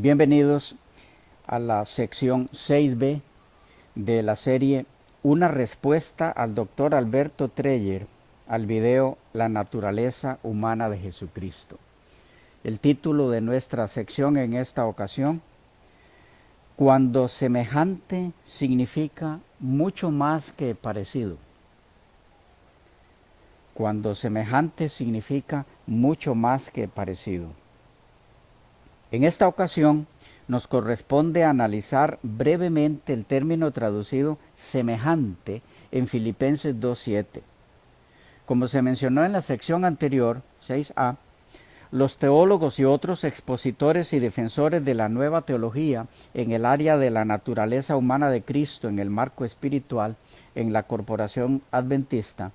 Bienvenidos a la sección 6B de la serie Una respuesta al Dr. Alberto Dreyer al video La naturaleza humana de Jesucristo. El título de nuestra sección en esta ocasión: Cuando semejante significa mucho más que parecido. Cuando semejante significa mucho más que parecido. En esta ocasión nos corresponde analizar brevemente el término traducido semejante en Filipenses 2:7. Como se mencionó en la sección anterior, 6a, los teólogos y otros expositores y defensores de la nueva teología en el área de la naturaleza humana de Cristo en el marco espiritual en la Corporación Adventista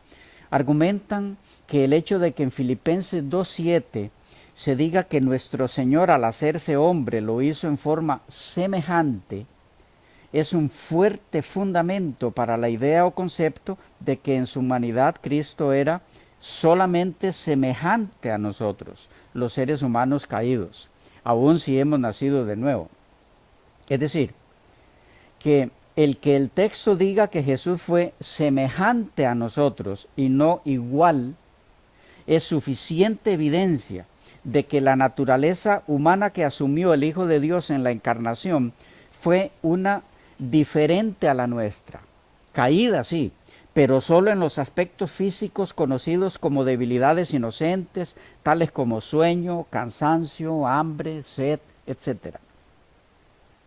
argumentan que el hecho de que en Filipenses 2:7 se diga que nuestro Señor al hacerse hombre lo hizo en forma semejante es un fuerte fundamento para la idea o concepto de que en su humanidad Cristo era solamente semejante a nosotros, los seres humanos caídos, aun si hemos nacido de nuevo. Es decir, que el texto diga que Jesús fue semejante a nosotros y no igual es suficiente evidencia de que la naturaleza humana que asumió el Hijo de Dios en la encarnación fue una diferente a la nuestra, caída sí, pero solo en los aspectos físicos conocidos como debilidades inocentes, tales como sueño, cansancio, hambre, sed, etc.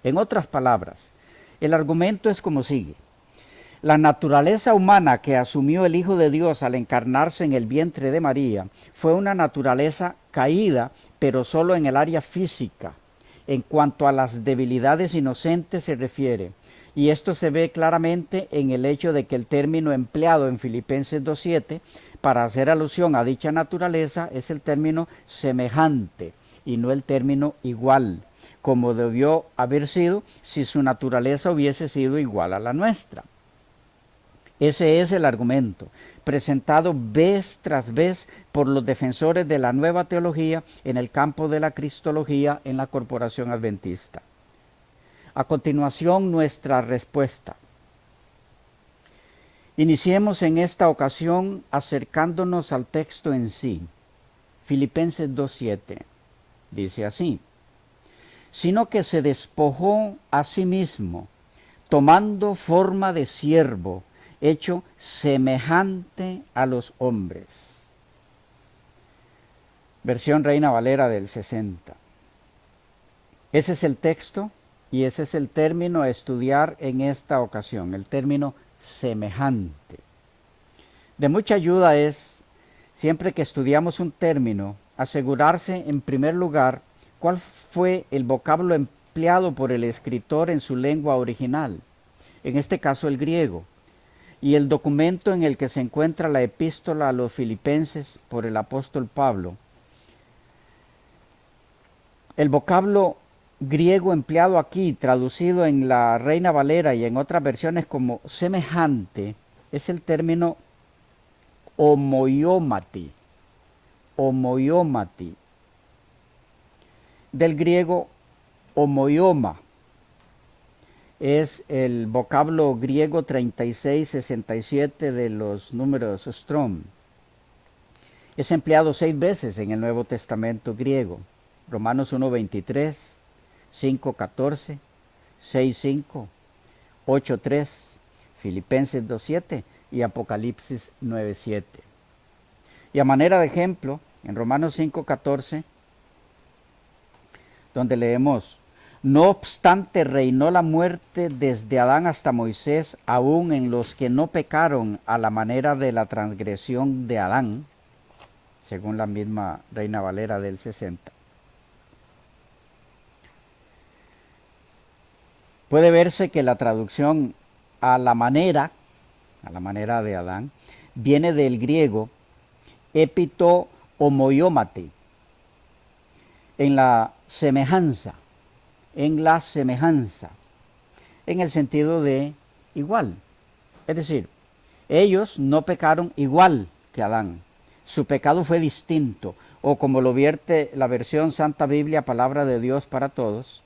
En otras palabras, el argumento es como sigue. La naturaleza humana que asumió el Hijo de Dios al encarnarse en el vientre de María fue una naturaleza caída, pero solo en el área física, en cuanto a las debilidades inocentes se refiere. Y esto se ve claramente en el hecho de que el término empleado en Filipenses 2:7 para hacer alusión a dicha naturaleza es el término semejante y no el término igual, como debió haber sido si su naturaleza hubiese sido igual a la nuestra. Ese es el argumento, presentado vez tras vez por los defensores de la nueva teología en el campo de la cristología en la Corporación Adventista. A continuación, nuestra respuesta. Iniciemos en esta ocasión acercándonos al texto en sí. Filipenses 2:7 dice así: sino que se despojó a sí mismo, tomando forma de siervo, hecho semejante a los hombres. Versión Reina Valera del 60. Ese es el texto y ese es el término a estudiar en esta ocasión, el término semejante. De mucha ayuda es, siempre que estudiamos un término, asegurarse en primer lugar cuál fue el vocablo empleado por el escritor en su lengua original, en este caso el griego, y el documento en el que se encuentra la epístola a los Filipenses por el apóstol Pablo. El vocablo griego empleado aquí, traducido en la Reina Valera y en otras versiones como semejante, es el término homoiomati, del griego homoioma. Es el vocablo griego 3667 de los números Strong. Es empleado 6 veces en el Nuevo Testamento griego. Romanos 1:23, 5:14, 6:5, 8:3, Filipenses 2:7 y Apocalipsis 9:7. Y a manera de ejemplo, en Romanos 5:14, donde leemos: no obstante reinó la muerte desde Adán hasta Moisés, aún en los que no pecaron a la manera de la transgresión de Adán, según la misma Reina Valera del 60. Puede verse que la traducción a la manera de Adán, viene del griego epito homoiomate, en la semejanza, en el sentido de igual. Es decir, ellos no pecaron igual que Adán. Su pecado fue distinto, o como lo vierte la versión Santa Biblia, Palabra de Dios para Todos,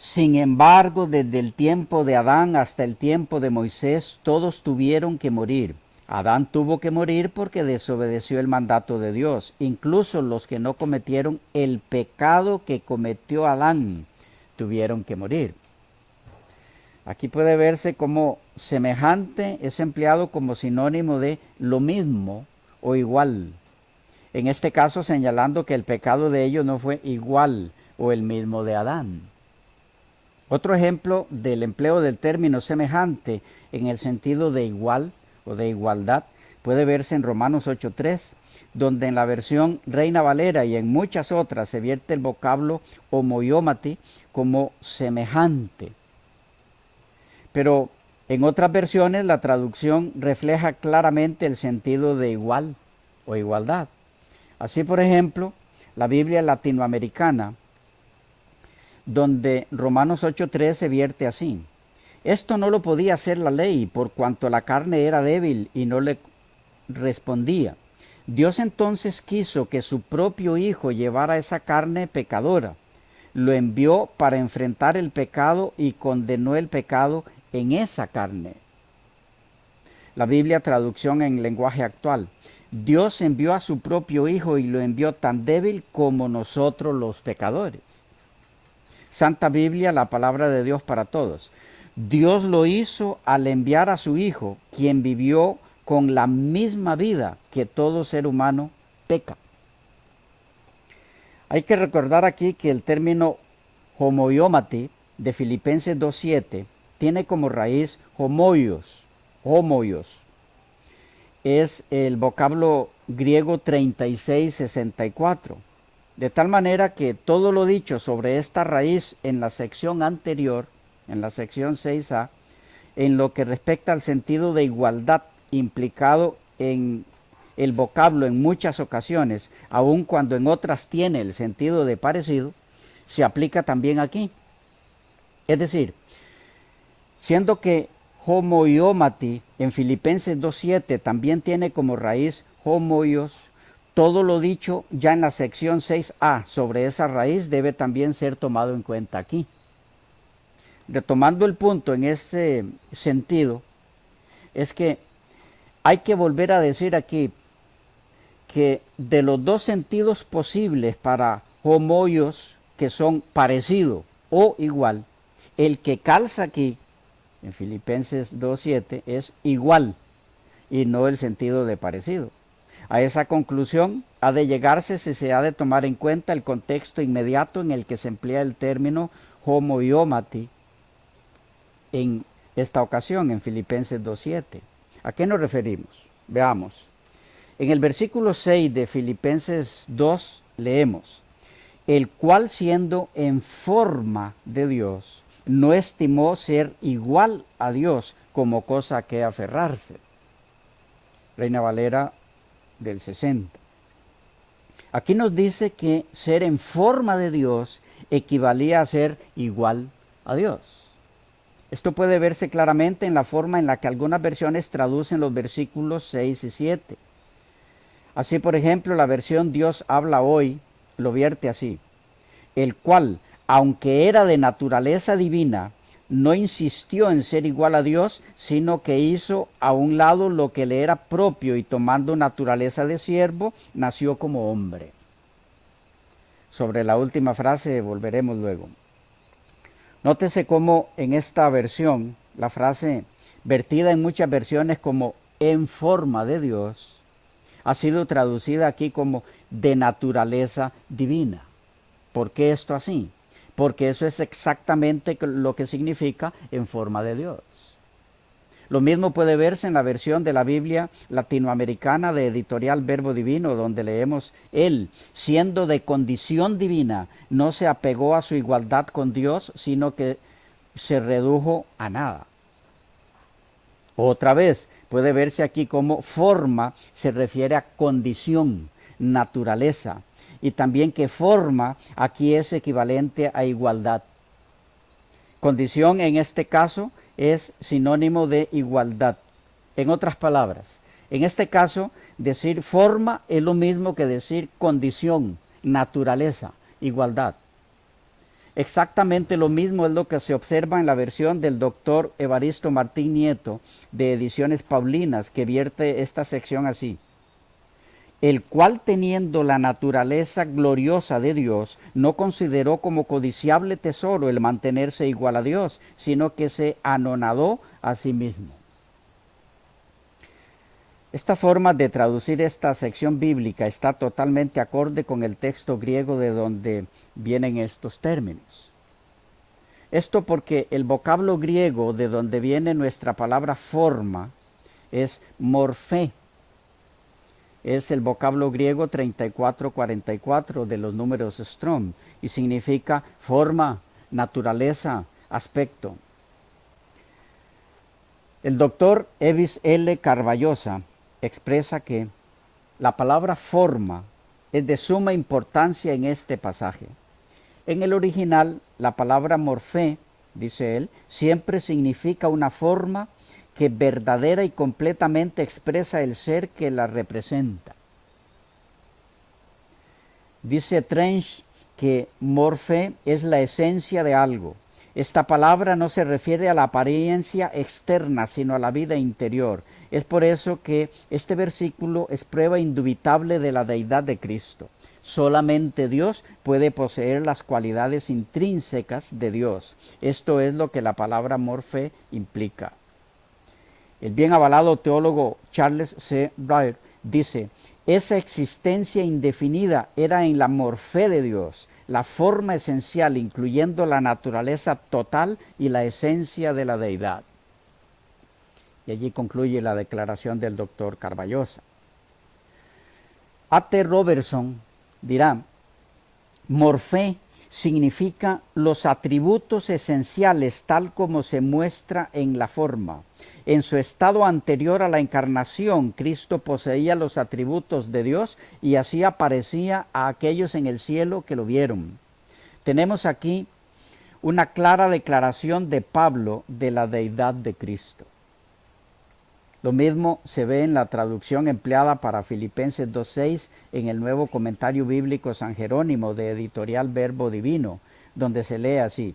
Sin embargo, desde el tiempo de Adán hasta el tiempo de Moisés, todos tuvieron que morir. Adán tuvo que morir porque desobedeció el mandato de Dios, incluso los que no cometieron el pecado que cometió Adán tuvieron que morir. Aquí puede verse como semejante es empleado como sinónimo de lo mismo o igual. En este caso señalando que el pecado de ellos no fue igual o el mismo de Adán. Otro ejemplo del empleo del término semejante en el sentido de igual o de igualdad puede verse en Romanos 8:3, donde en la versión Reina Valera y en muchas otras se vierte el vocablo homoiomati como semejante. Pero en otras versiones la traducción refleja claramente el sentido de igual o igualdad. Así, por ejemplo, la Biblia latinoamericana, donde Romanos 8:3 se vierte así: esto no lo podía hacer la ley, por cuanto la carne era débil y no le respondía. Dios entonces quiso que su propio Hijo llevara esa carne pecadora. Lo envió para enfrentar el pecado y condenó el pecado en esa carne. La Biblia traducción en lenguaje actual: Dios envió a su propio Hijo y lo envió tan débil como nosotros los pecadores. Santa Biblia, la palabra de Dios para todos: Dios lo hizo al enviar a su Hijo, quien vivió con la misma vida que todo ser humano peca. Hay que recordar aquí que el término homoiomati de Filipenses 2:7 tiene como raíz homoios. Es el vocablo griego 3664. De tal manera que todo lo dicho sobre esta raíz en la sección anterior, en la sección 6a, en lo que respecta al sentido de igualdad implicado en el vocablo en muchas ocasiones, aun cuando en otras tiene el sentido de parecido, se aplica también aquí. Es decir, siendo que homoiomati en Filipenses 2:7 también tiene como raíz homoios, todo lo dicho ya en la sección 6a sobre esa raíz debe también ser tomado en cuenta aquí. Retomando el punto en ese sentido, es que hay que volver a decir aquí que de los dos sentidos posibles para homoios, que son parecido o igual, el que calza aquí en Filipenses 2:7 es igual y no el sentido de parecido. A esa conclusión ha de llegarse si se ha de tomar en cuenta el contexto inmediato en el que se emplea el término homoiomati en esta ocasión en Filipenses 2:7. ¿A qué nos referimos? Veamos. En el versículo 6 de Filipenses 2 leemos: el cual siendo en forma de Dios, no estimó ser igual a Dios como cosa a que aferrarse. Reina Valera del 60. Aquí nos dice que ser en forma de Dios equivalía a ser igual a Dios. Esto puede verse claramente en la forma en la que algunas versiones traducen los versículos 6 y 7. Así, por ejemplo, la versión Dios habla hoy lo vierte así: el cual, aunque era de naturaleza divina, no insistió en ser igual a Dios, sino que hizo a un lado lo que le era propio y tomando naturaleza de siervo, nació como hombre. Sobre la última frase volveremos luego. Nótese cómo en esta versión, la frase vertida en muchas versiones como en forma de Dios, ha sido traducida aquí como de naturaleza divina. ¿Por qué esto así? Porque eso es exactamente lo que significa en forma de Dios. Lo mismo puede verse en la versión de la Biblia latinoamericana de Editorial Verbo Divino, donde leemos: Él, siendo de condición divina, no se apegó a su igualdad con Dios, sino que se redujo a nada. Otra vez, puede verse aquí como forma se refiere a condición, naturaleza, y también que forma aquí es equivalente a igualdad. Condición en este caso es sinónimo de igualdad. En otras palabras, en este caso, decir forma es lo mismo que decir condición, naturaleza, igualdad. Exactamente lo mismo es lo que se observa en la versión del doctor Evaristo Martín Nieto de Ediciones Paulinas, que vierte esta sección así: el cual, teniendo la naturaleza gloriosa de Dios, no consideró como codiciable tesoro el mantenerse igual a Dios, sino que se anonadó a sí mismo. Esta forma de traducir esta sección bíblica está totalmente acorde con el texto griego de donde vienen estos términos. Esto porque el vocablo griego de donde viene nuestra palabra forma es morfé. Es el vocablo griego 3444 de los números Strong y significa forma, naturaleza, aspecto. El doctor Evis L. Carballosa expresa que la palabra forma es de suma importancia en este pasaje. En el original, la palabra morfé, dice él, siempre significa una forma que verdadera y completamente expresa el ser que la representa. Dice Trench que morfé es la esencia de algo. Esta palabra no se refiere a la apariencia externa, sino a la vida interior. Es por eso que este versículo es prueba indubitable de la deidad de Cristo. Solamente Dios puede poseer las cualidades intrínsecas de Dios. Esto es lo que la palabra morfé implica. El bien avalado teólogo Charles C. Wright dice: esa existencia indefinida era en la morfé de Dios, la forma esencial, incluyendo la naturaleza total y la esencia de la deidad. Y allí concluye la declaración del doctor Carballosa. A.T. Robertson dirá: morfé significa los atributos esenciales tal como se muestra en la forma. En su estado anterior a la encarnación, Cristo poseía los atributos de Dios y así aparecía a aquellos en el cielo que lo vieron. Tenemos aquí una clara declaración de Pablo de la deidad de Cristo. Lo mismo se ve en la traducción empleada para Filipenses 2.6 en el Nuevo Comentario Bíblico San Jerónimo de Editorial Verbo Divino, donde se lee así: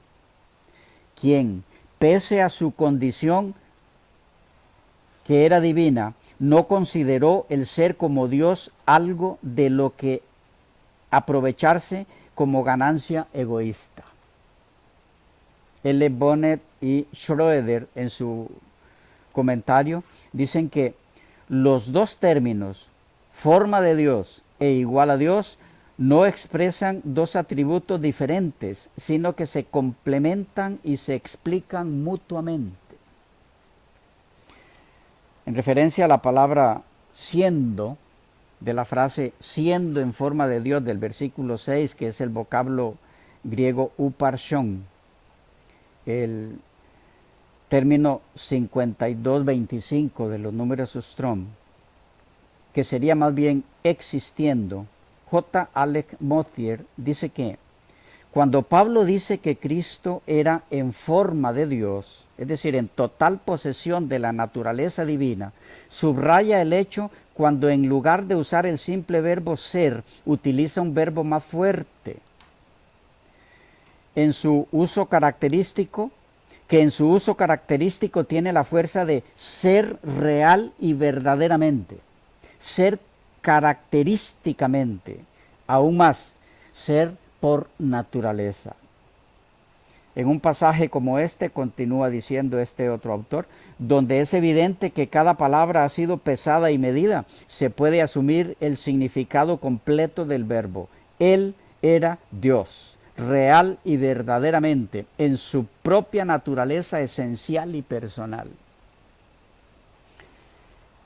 quien, pese a su condición que era divina, no consideró el ser como Dios algo de lo que aprovecharse como ganancia egoísta. L. Bonnet y Schroeder en su comentario dicen que los dos términos, forma de Dios e igual a Dios, no expresan dos atributos diferentes, sino que se complementan y se explican mutuamente. En referencia a la palabra siendo, de la frase siendo en forma de Dios del versículo 6, que es el vocablo griego uparshon, el término 5225 de los números Strong, que sería más bien existiendo, J. Alec Mothier dice que cuando Pablo dice que Cristo era en forma de Dios, es decir, en total posesión de la naturaleza divina, subraya el hecho cuando en lugar de usar el simple verbo ser, utiliza un verbo más fuerte en su uso característico, que en su uso característico tiene la fuerza de ser real y verdaderamente, ser característicamente, aún más, ser por naturaleza. En un pasaje como este, continúa diciendo este otro autor, donde es evidente que cada palabra ha sido pesada y medida, se puede asumir el significado completo del verbo. Él era Dios, real y verdaderamente, en su propia naturaleza esencial y personal.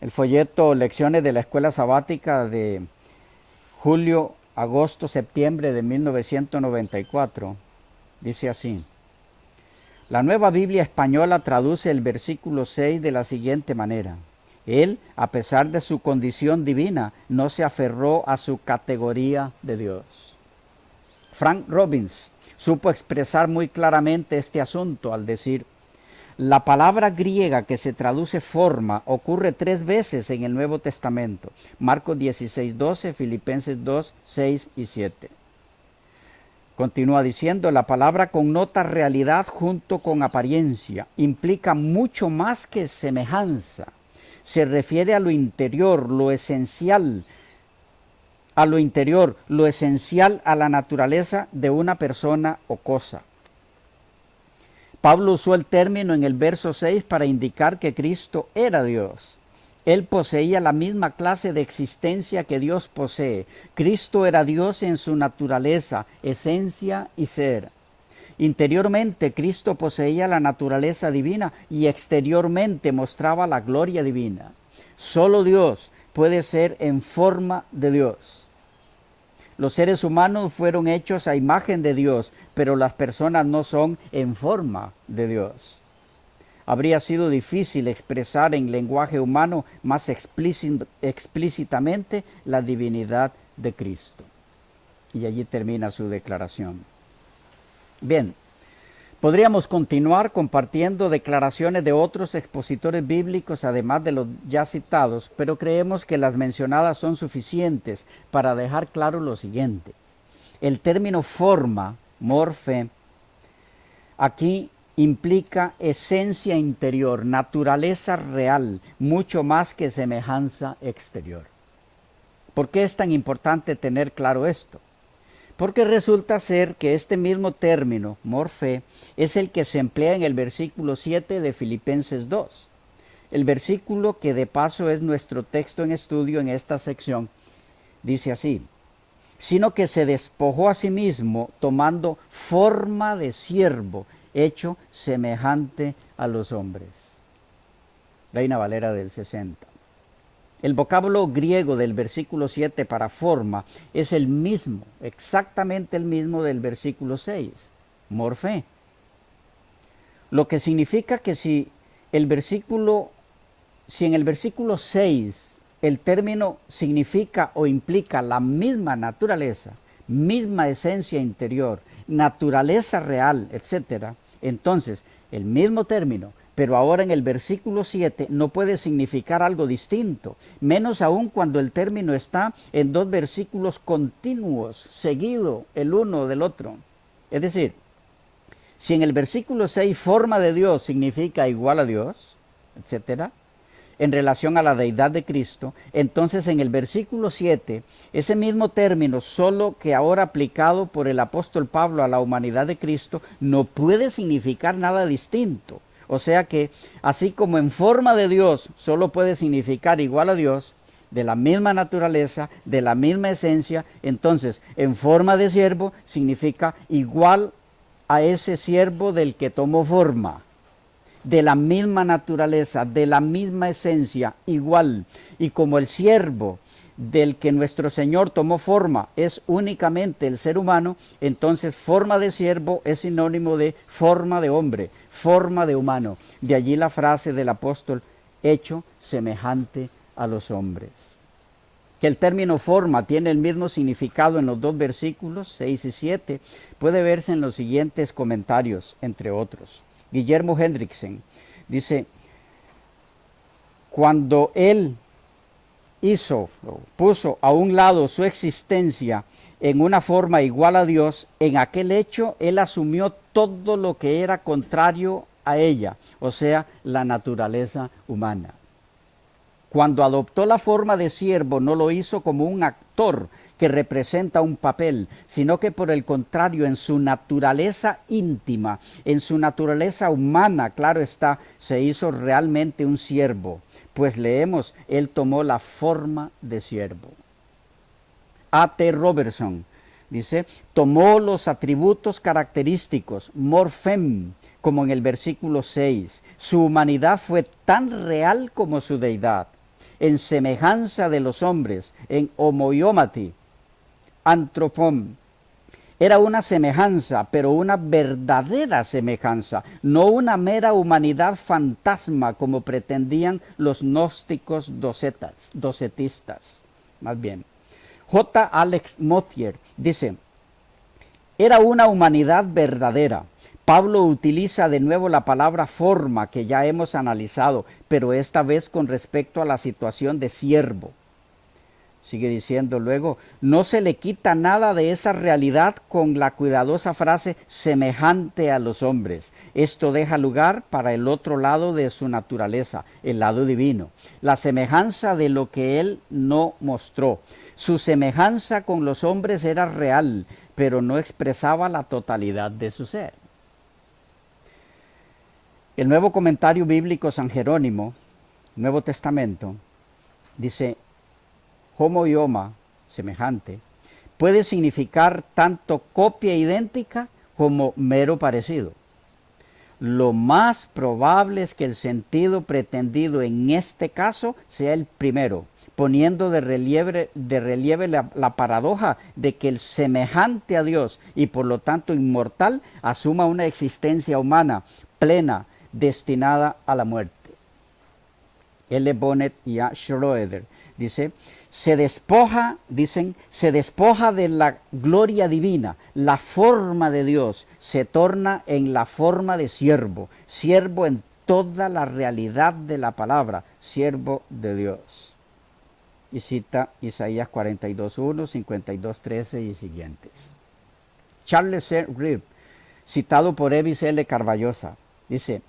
El folleto Lecciones de la Escuela Sabática de julio, agosto, septiembre de 1994 dice así: la Nueva Biblia Española traduce el versículo 6 de la siguiente manera: Él, a pesar de su condición divina, no se aferró a su categoría de Dios. Frank Robbins supo expresar muy claramente este asunto al decir: la palabra griega que se traduce forma ocurre 3 veces en el Nuevo Testamento: Marcos 16:12, Filipenses 2:6 y 7. Continúa diciendo, la palabra connota realidad junto con apariencia, implica mucho más que semejanza. Se refiere a lo interior, lo esencial, lo esencial a la naturaleza de una persona o cosa. Pablo usó el término en el verso 6 para indicar que Cristo era Dios. Él poseía la misma clase de existencia que Dios posee. Cristo era Dios en su naturaleza, esencia y ser. Interiormente, Cristo poseía la naturaleza divina y exteriormente mostraba la gloria divina. Solo Dios puede ser en forma de Dios. Los seres humanos fueron hechos a imagen de Dios, pero las personas no son en forma de Dios. Habría sido difícil expresar en lenguaje humano más explícitamente la divinidad de Cristo. Y allí termina su declaración. Bien, podríamos continuar compartiendo declaraciones de otros expositores bíblicos, además de los ya citados, pero creemos que las mencionadas son suficientes para dejar claro lo siguiente. El término forma, morfe, aquí implica esencia interior, naturaleza real, mucho más que semejanza exterior. ¿Por qué es tan importante tener claro esto? Porque resulta ser que este mismo término, morfe, es el que se emplea en el versículo 7 de Filipenses 2. El versículo que de paso es nuestro texto en estudio en esta sección, dice así, sino que se despojó a sí mismo tomando forma de siervo, hecho semejante a los hombres. Reina Valera del 60. El vocablo griego del versículo 7 para forma es el mismo, exactamente el mismo del versículo 6, morfe. Lo que significa que si en el versículo 6 el término significa o implica la misma naturaleza, misma esencia interior, naturaleza real, etc., entonces el mismo término, pero ahora en el versículo 7 no puede significar algo distinto, menos aún cuando el término está en dos versículos continuos, seguido el uno del otro. Es decir, si en el versículo 6 forma de Dios significa igual a Dios, etc., en relación a la deidad de Cristo, entonces en el versículo 7, ese mismo término, solo que ahora aplicado por el apóstol Pablo a la humanidad de Cristo, no puede significar nada distinto. O sea que, así como en forma de Dios solo puede significar igual a Dios, de la misma naturaleza, de la misma esencia, entonces en forma de siervo significa igual a ese siervo del que tomó forma, de la misma naturaleza, de la misma esencia, igual. Y como el siervo del que nuestro Señor tomó forma es únicamente el ser humano, entonces forma de siervo es sinónimo de forma de hombre, forma de humano. De allí la frase del apóstol, hecho semejante a los hombres. Que el término forma tiene el mismo significado en los dos versículos 6 y 7, puede verse en los siguientes comentarios, entre otros. Guillermo Hendrickson dice, cuando él puso a un lado su existencia en una forma igual a Dios, en aquel hecho él asumió todo lo que era contrario a ella, o sea, la naturaleza humana. Cuando adoptó la forma de siervo, no lo hizo como un actor que representa un papel, sino que por el contrario, en su naturaleza íntima, en su naturaleza humana, claro está, se hizo realmente un siervo. Pues leemos, él tomó la forma de siervo. A.T. Robertson dice, tomó los atributos característicos, morfem, como en el versículo 6. Su humanidad fue tan real como su deidad. En semejanza de los hombres, en homoiomati, antropom. Era una semejanza, pero una verdadera semejanza, no una mera humanidad fantasma como pretendían los gnósticos docetistas. Más bien, J. Alex Mothier dice, era una humanidad verdadera. Pablo utiliza de nuevo la palabra forma que ya hemos analizado, pero esta vez con respecto a la situación de siervo. Sigue diciendo luego, no se le quita nada de esa realidad con la cuidadosa frase semejante a los hombres. Esto deja lugar para el otro lado de su naturaleza, el lado divino, la semejanza de lo que él no mostró. Su semejanza con los hombres era real, pero no expresaba la totalidad de su ser. El nuevo comentario bíblico San Jerónimo, Nuevo Testamento, dice, homoioma, semejante, puede significar tanto copia idéntica como mero parecido. Lo más probable es que el sentido pretendido en este caso sea el primero, poniendo de relieve la paradoja de que el semejante a Dios y por lo tanto inmortal asuma una existencia humana plena, destinada a la muerte. L. Bonnet y A. Schroeder dice, se despoja de la gloria divina, la forma de Dios se torna en la forma de siervo, siervo en toda la realidad de la palabra, siervo de Dios. Y cita Isaías 42:1, 52:13 y siguientes. Charles C. Reeve, citado por Evis L. Carballosa, dice,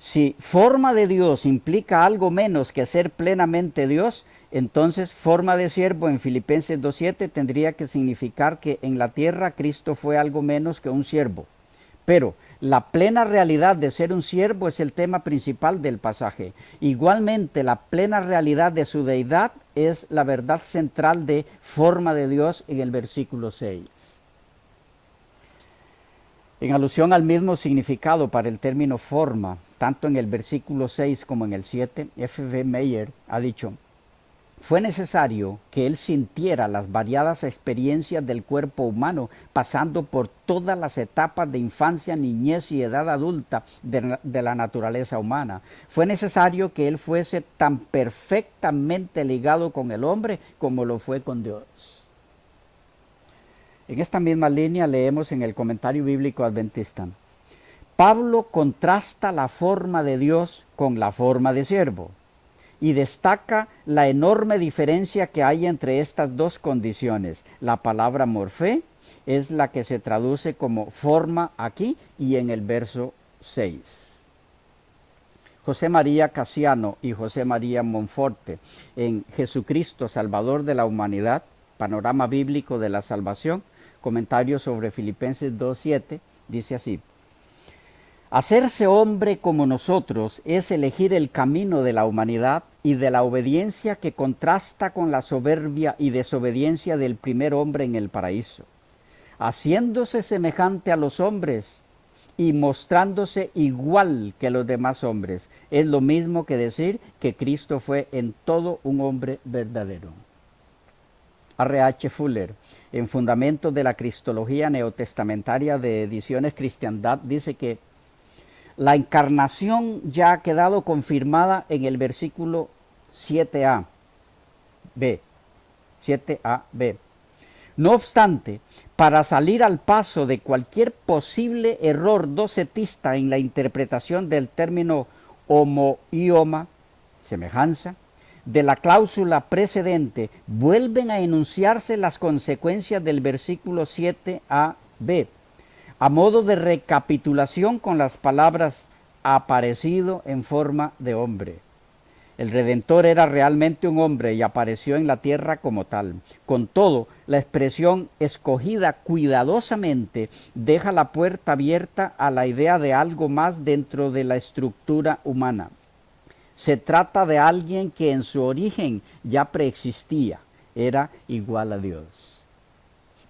si forma de Dios implica algo menos que ser plenamente Dios, entonces forma de siervo en Filipenses 2:7 tendría que significar que en la tierra Cristo fue algo menos que un siervo. Pero la plena realidad de ser un siervo es el tema principal del pasaje. Igualmente, la plena realidad de su deidad es la verdad central de forma de Dios en el versículo 6. En alusión al mismo significado para el término forma, tanto en el versículo 6 como en el 7, F.B. Meyer ha dicho, fue necesario que él sintiera las variadas experiencias del cuerpo humano, pasando por todas las etapas de infancia, niñez y edad adulta de la naturaleza humana. Fue necesario que él fuese tan perfectamente ligado con el hombre como lo fue con Dios. En esta misma línea leemos en el comentario bíblico adventista, Pablo contrasta la forma de Dios con la forma de siervo y destaca la enorme diferencia que hay entre estas dos condiciones. La palabra morfé es la que se traduce como forma aquí y en el verso 6. José María Casiano y José María Monforte en Jesucristo, Salvador de la Humanidad, Panorama Bíblico de la Salvación, comentario sobre Filipenses 2:7, dice así, hacerse hombre como nosotros es elegir el camino de la humanidad y de la obediencia que contrasta con la soberbia y desobediencia del primer hombre en el paraíso. Haciéndose semejante a los hombres y mostrándose igual que los demás hombres, es lo mismo que decir que Cristo fue en todo un hombre verdadero. R.H. Fuller, en Fundamentos de la Cristología Neotestamentaria de Ediciones Cristiandad, dice que la encarnación ya ha quedado confirmada en el versículo 7a, b. No obstante, para salir al paso de cualquier posible error docetista en la interpretación del término homoioma, semejanza, de la cláusula precedente, vuelven a enunciarse las consecuencias del versículo 7a-b, a modo de recapitulación con las palabras aparecido en forma de hombre. El Redentor era realmente un hombre y apareció en la tierra como tal. Con todo, la expresión escogida cuidadosamente deja la puerta abierta a la idea de algo más dentro de la estructura humana. Se trata de alguien que en su origen ya preexistía, era igual a Dios.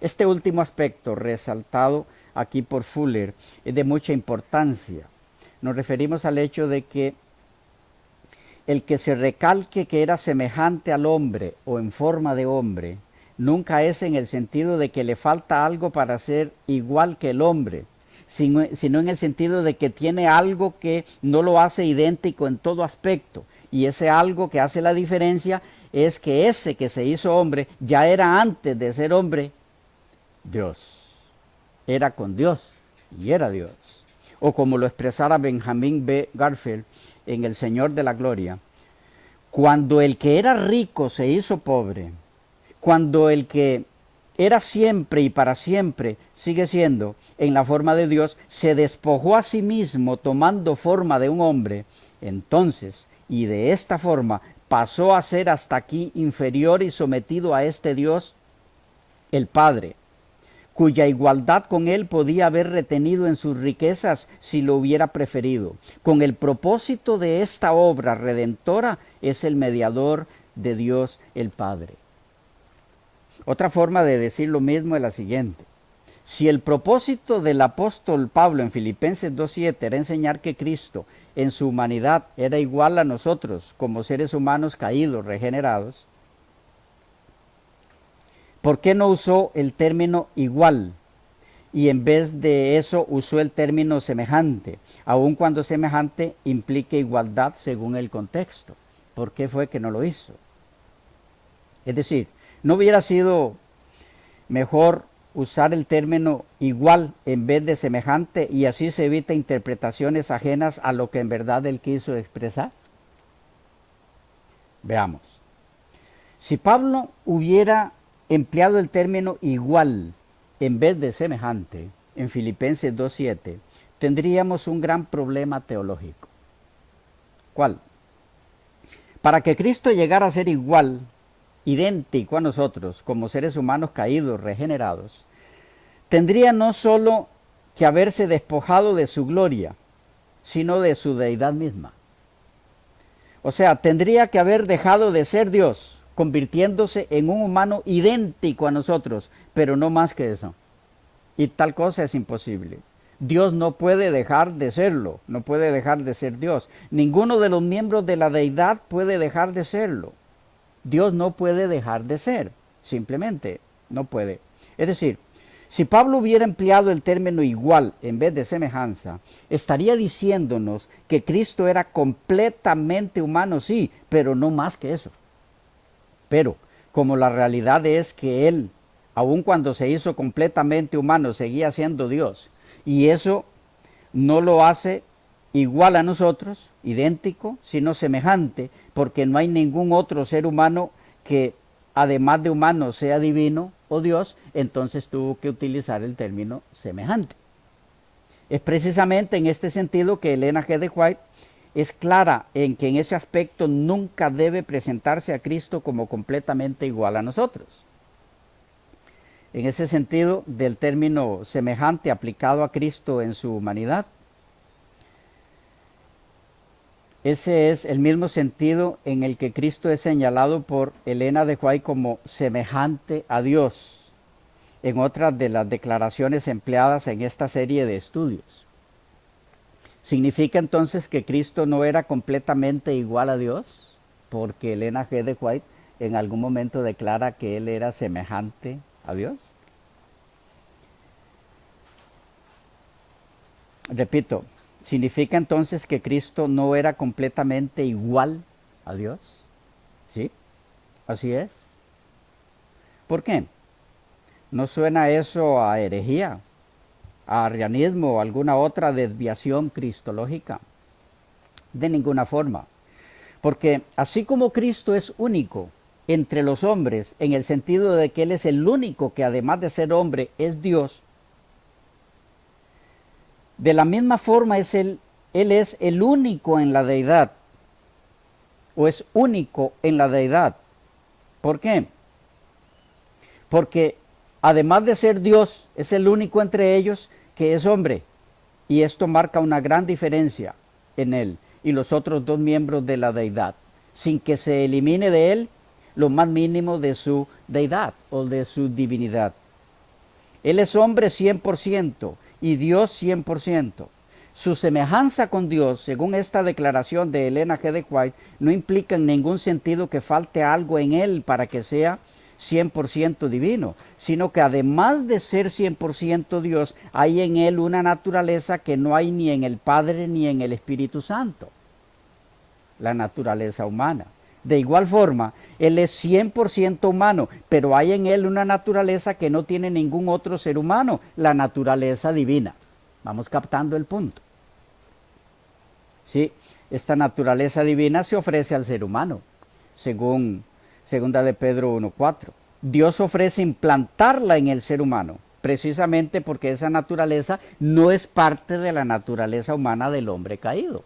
Este último aspecto, resaltado aquí por Fuller, es de mucha importancia. Nos referimos al hecho de que el que se recalque que era semejante al hombre o en forma de hombre, nunca es en el sentido de que le falta algo para ser igual que el hombre, sino en el sentido de que tiene algo que no lo hace idéntico en todo aspecto. Y ese algo que hace la diferencia es que ese que se hizo hombre ya era antes de ser hombre Dios. Era con Dios y era Dios. O como lo expresara Benjamin B. Garfield en El Señor de la Gloria, cuando el que era rico se hizo pobre, cuando el que era siempre y para siempre sigue siendo en la forma de Dios, se despojó a sí mismo tomando forma de un hombre, entonces, y de esta forma, pasó a ser hasta aquí inferior y sometido a este Dios, el Padre, cuya igualdad con él podía haber retenido en sus riquezas si lo hubiera preferido. Con el propósito de esta obra redentora es el mediador de Dios el Padre. Otra forma de decir lo mismo es la siguiente. Si el propósito del apóstol Pablo en Filipenses 2:7 era enseñar que Cristo en su humanidad era igual a nosotros como seres humanos caídos, regenerados, ¿por qué no usó el término igual? Y en vez de eso usó el término semejante, aun cuando semejante implique igualdad según el contexto. ¿Por qué fue que no lo hizo? Es decir, ¿no hubiera sido mejor usar el término igual en vez de semejante y así se evita interpretaciones ajenas a lo que en verdad él quiso expresar? Veamos. Si Pablo hubiera empleado el término igual en vez de semejante en Filipenses 2:7, tendríamos un gran problema teológico. ¿Cuál? Para que Cristo llegara a ser igual, idéntico a nosotros como seres humanos caídos, regenerados, tendría no solo que haberse despojado de su gloria, sino de su deidad misma. O sea, tendría que haber dejado de ser Dios, convirtiéndose en un humano idéntico a nosotros, pero no más que eso. Y tal cosa es imposible. Dios no puede dejar de serlo, no puede dejar de ser Dios. Ninguno de los miembros de la deidad puede dejar de serlo. Dios no puede dejar de ser, simplemente no puede. Es decir, si Pablo hubiera empleado el término igual en vez de semejanza, estaría diciéndonos que Cristo era completamente humano, sí, pero no más que eso. Pero como la realidad es que Él, aun cuando se hizo completamente humano, seguía siendo Dios, y eso no lo hace igual a nosotros, idéntico, sino semejante, porque no hay ningún otro ser humano que además de humano sea divino o Dios, entonces tuvo que utilizar el término semejante. Es precisamente en este sentido que Elena G. de White es clara en que en ese aspecto nunca debe presentarse a Cristo como completamente igual a nosotros. En ese sentido, del término semejante aplicado a Cristo en su humanidad, ese es el mismo sentido en el que Cristo es señalado por Elena de White como semejante a Dios, en otras de las declaraciones empleadas en esta serie de estudios. ¿Significa entonces que Cristo no era completamente igual a Dios? Porque Elena G. de White en algún momento declara que Él era semejante a Dios. Repito, ¿significa entonces que Cristo no era completamente igual a Dios? ¿Sí? Así es. ¿Por qué? ¿No suena eso a herejía, a arrianismo o alguna otra desviación cristológica? De ninguna forma. Porque así como Cristo es único entre los hombres, en el sentido de que Él es el único que además de ser hombre es Dios, de la misma forma Él es el único en la deidad, o es único en la deidad. ¿Por qué? Porque además de ser Dios, es el único entre ellos que es hombre. Y esto marca una gran diferencia en Él y los otros dos miembros de la deidad, sin que se elimine de Él lo más mínimo de su deidad o de su divinidad. Él es hombre 100% y Dios 100%. Su semejanza con Dios, según esta declaración de Elena G. de White, no implica en ningún sentido que falte algo en Él para que sea 100% divino, sino que además de ser 100% Dios, hay en Él una naturaleza que no hay ni en el Padre ni en el Espíritu Santo, la naturaleza humana. De igual forma, Él es 100% humano, pero hay en Él una naturaleza que no tiene ningún otro ser humano, la naturaleza divina. Vamos captando el punto. Sí, esta naturaleza divina se ofrece al ser humano, según 2 de Pedro 1:4. Dios ofrece implantarla en el ser humano, precisamente porque esa naturaleza no es parte de la naturaleza humana del hombre caído.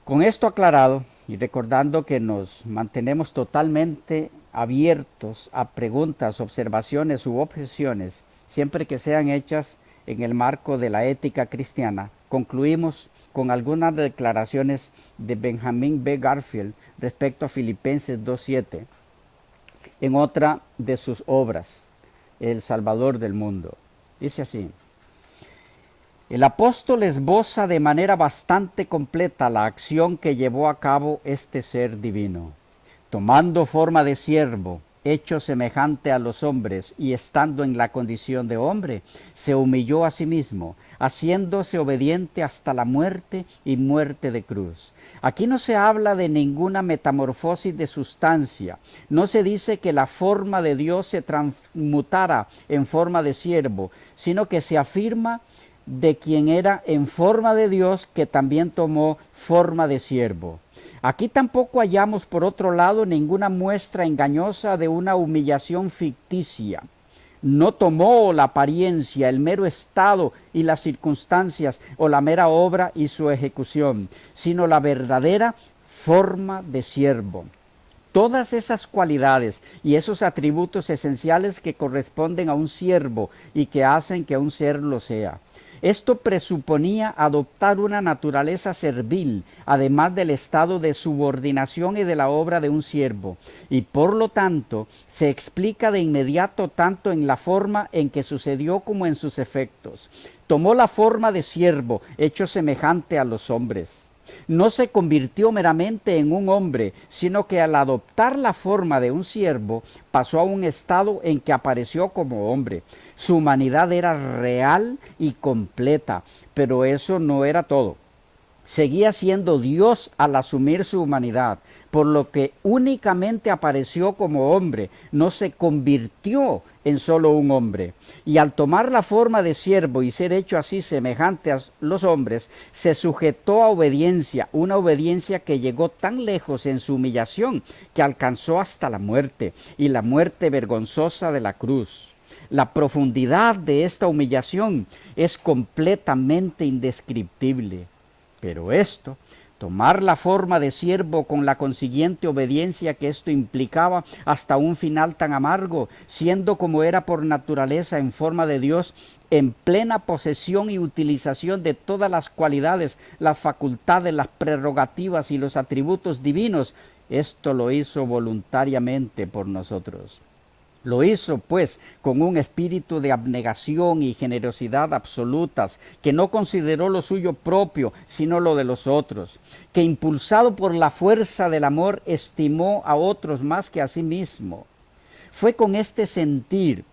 Con esto aclarado y recordando que nos mantenemos totalmente abiertos a preguntas, observaciones u objeciones, siempre que sean hechas en el marco de la ética cristiana, concluimos con algunas declaraciones de Benjamin B. Garfield respecto a Filipenses 2:7, en otra de sus obras, El Salvador del Mundo. Dice así: el apóstol esboza de manera bastante completa la acción que llevó a cabo este ser divino. Tomando forma de siervo, hecho semejante a los hombres y estando en la condición de hombre, se humilló a sí mismo, haciéndose obediente hasta la muerte y muerte de cruz. Aquí no se habla de ninguna metamorfosis de sustancia. No se dice que la forma de Dios se transmutara en forma de siervo, sino que se afirma de quien era en forma de Dios, que también tomó forma de siervo. Aquí tampoco hallamos, por otro lado, ninguna muestra engañosa de una humillación ficticia. No tomó la apariencia, el mero estado y las circunstancias, o la mera obra y su ejecución, sino la verdadera forma de siervo. Todas esas cualidades y esos atributos esenciales que corresponden a un siervo y que hacen que un ser lo sea. Esto presuponía adoptar una naturaleza servil, además del estado de subordinación y de la obra de un siervo, y por lo tanto se explica de inmediato tanto en la forma en que sucedió como en sus efectos. Tomó la forma de siervo, hecho semejante a los hombres. No se convirtió meramente en un hombre, sino que al adoptar la forma de un siervo, pasó a un estado en que apareció como hombre. Su humanidad era real y completa, pero eso no era todo. Seguía siendo Dios al asumir su humanidad, por lo que únicamente apareció como hombre, no se convirtió en solo un hombre. Y al tomar la forma de siervo y ser hecho así semejante a los hombres, se sujetó a obediencia, una obediencia que llegó tan lejos en su humillación que alcanzó hasta la muerte, y la muerte vergonzosa de la cruz. La profundidad de esta humillación es completamente indescriptible. Pero esto, tomar la forma de siervo con la consiguiente obediencia que esto implicaba hasta un final tan amargo, siendo como era por naturaleza en forma de Dios, en plena posesión y utilización de todas las cualidades, las facultades, las prerrogativas y los atributos divinos, esto lo hizo voluntariamente por nosotros. Lo hizo, pues, con un espíritu de abnegación y generosidad absolutas, que no consideró lo suyo propio, sino lo de los otros, que impulsado por la fuerza del amor, estimó a otros más que a sí mismo. Fue con este sentir,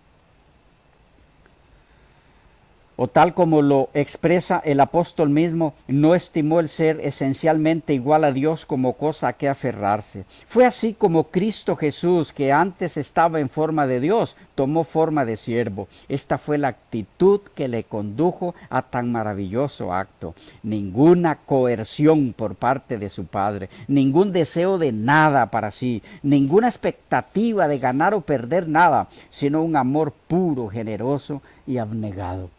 o tal como lo expresa el apóstol mismo, no estimó el ser esencialmente igual a Dios como cosa a que aferrarse. Fue así como Cristo Jesús, que antes estaba en forma de Dios, tomó forma de siervo. Esta fue la actitud que le condujo a tan maravilloso acto. Ninguna coerción por parte de su Padre, ningún deseo de nada para sí, ninguna expectativa de ganar o perder nada, sino un amor puro, generoso y abnegado.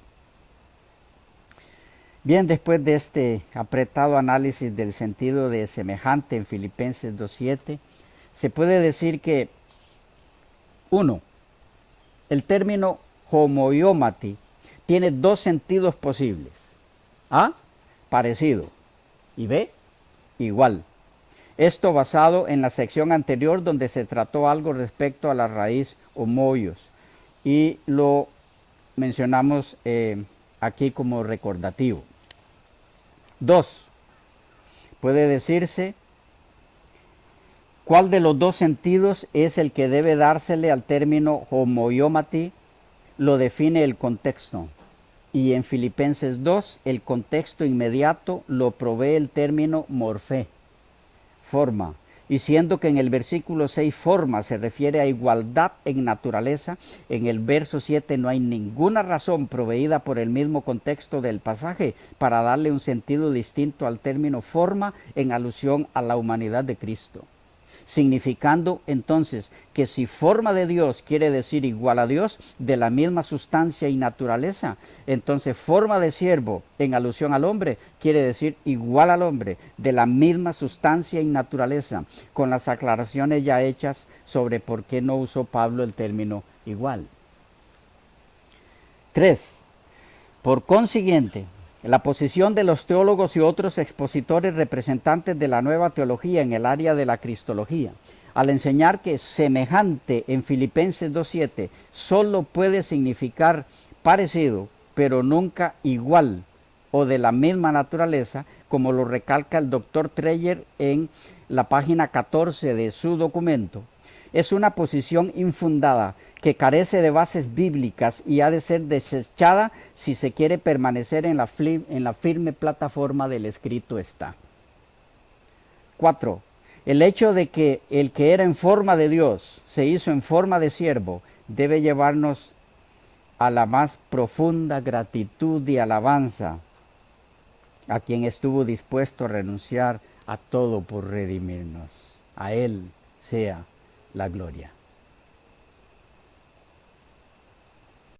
Bien, después de este apretado análisis del sentido de semejante en Filipenses 2:7, se puede decir que, 1. El término homoiomati tiene dos sentidos posibles. A, parecido, y B, igual. Esto basado en la sección anterior donde se trató algo respecto a la raíz homoios y lo mencionamos aquí como recordativo. 2. Puede decirse cuál de los dos sentidos es el que debe dársele al término homoiomati, lo define el contexto. Y en Filipenses 2, el contexto inmediato lo provee el término morfé, forma. Y siendo que en el versículo 6 forma se refiere a igualdad en naturaleza, en el verso 7 no hay ninguna razón proveída por el mismo contexto del pasaje para darle un sentido distinto al término forma en alusión a la humanidad de Cristo. significando entonces que si forma de Dios quiere decir igual a Dios, de la misma sustancia y naturaleza, entonces forma de siervo en alusión al hombre quiere decir igual al hombre, de la misma sustancia y naturaleza, con las aclaraciones ya hechas sobre por qué no usó Pablo el término igual. 3. Por consiguiente, la posición de los teólogos y otros expositores representantes de la nueva teología en el área de la cristología, al enseñar que semejante en Filipenses 2.7 solo puede significar parecido, pero nunca igual o de la misma naturaleza, como lo recalca el Dr. Treyer en la página 14 de su documento, es una posición infundada que carece de bases bíblicas y ha de ser desechada si se quiere permanecer en la firme plataforma del escrito está. 4. El hecho de que el que era en forma de Dios se hizo en forma de siervo debe llevarnos a la más profunda gratitud y alabanza a quien estuvo dispuesto a renunciar a todo por redimirnos. A Él sea la gloria.